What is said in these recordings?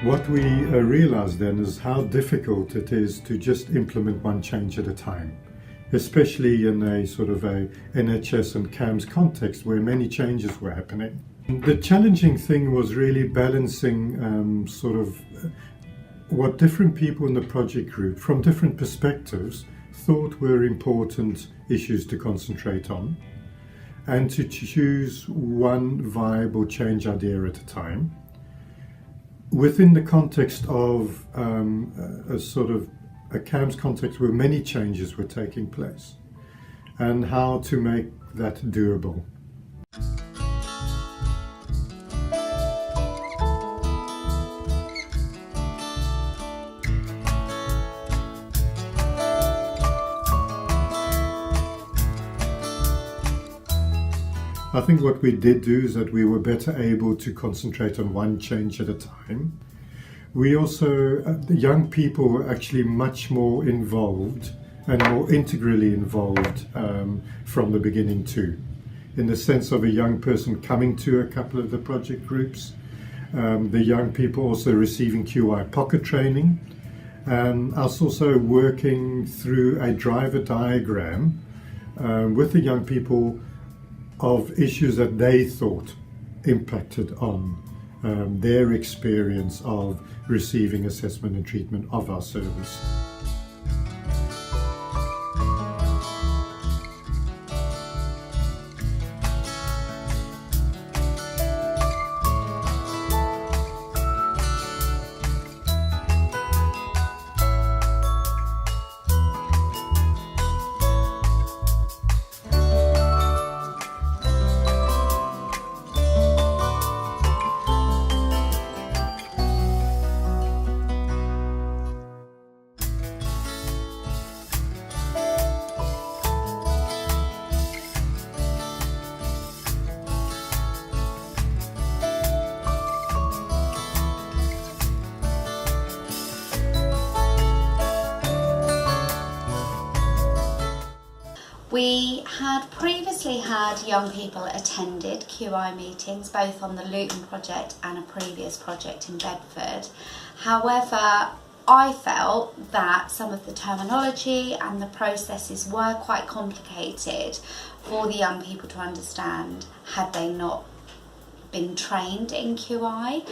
What we realised then is how difficult it is to just implement one change at a time, especially in a sort of a NHS and CAMHS context where many changes were happening. The challenging thing was really balancing what different people in the project group from different perspectives thought were important issues to concentrate on, and to choose one viable change idea at a time within the context of a CAMHS context where many changes were taking place, and how to make that doable. I think what we did do is that we were better able to concentrate on one change at a time. We also, the young people were actually much more involved and more integrally involved from the beginning too, in the sense of a young person coming to a couple of the project groups, the young people also receiving QI pocket training, and us also working through a driver diagram with the young people of issues that they thought impacted on their experience of receiving assessment and treatment of our service. We had previously had young people attended QI meetings, both on the Luton project and a previous project in Bedford. However, I felt that some of the terminology and the processes were quite complicated for the young people to understand had they not been trained in QI.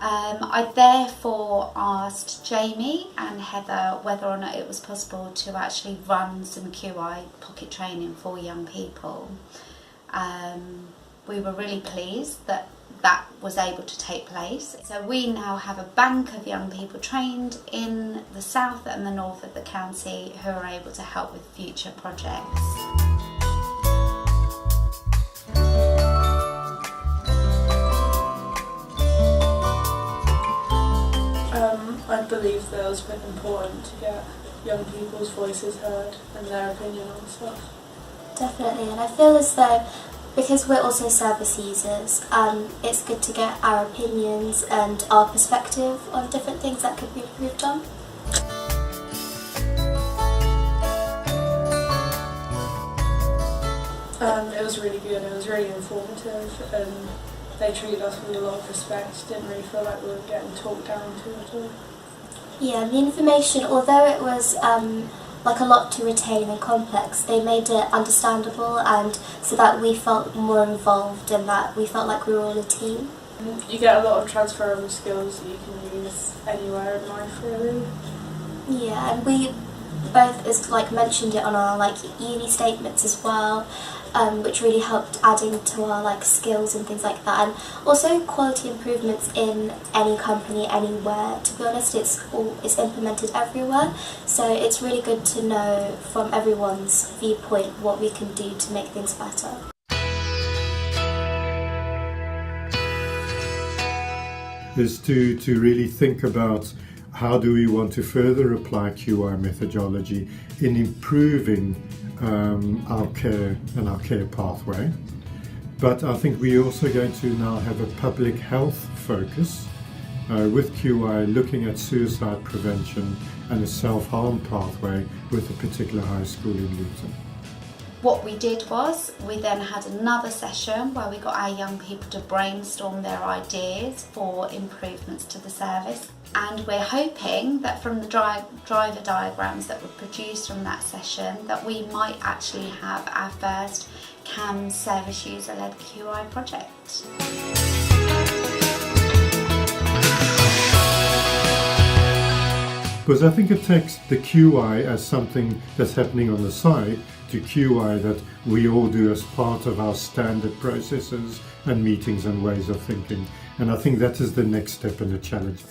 I therefore asked Jamie and Heather whether or not it was possible to actually run some QI pocket training for young people. We were really pleased that that was able to take place. So we now have a bank of young people trained in the south and the north of the county who are able to help with future projects. I believe that it was quite important to get young people's voices heard and their opinion on stuff. Definitely, and I feel as though because we're also service users, it's good to get our opinions and our perspective on different things that could be improved on. It was really good, it was really informative, and they treated us with a lot of respect. Didn't really feel like we were getting talked down to at all. Yeah, and the information, although it was like a lot to retain and complex, they made it understandable, and so that we felt more involved and that we felt like we were all a team. You get a lot of transferable skills that you can use anywhere in life, really. Yeah, and we both mentioned it on our uni statements as well, which really helped adding to our skills and things like that, and also quality improvements in any company anywhere. To be honest, it's implemented everywhere, so it's really good to know from everyone's viewpoint what we can do to make things better. Is to really think about how do we want to further apply QI methodology in improving our care and our care pathway. But I think we're also going to now have a public health focus with QI looking at suicide prevention and a self-harm pathway with a particular high school in Luton. what we did was we then had another session where we got our young people to brainstorm their ideas for improvements to the service, and we're hoping that from the driver diagrams that were produced from that session that we might actually have our first CAMHS service user led QI project. Because I think it takes the QI as something that's happening on the side to QI that we all do as part of our standard processes and meetings and ways of thinking. And I think that is the next step in the challenge.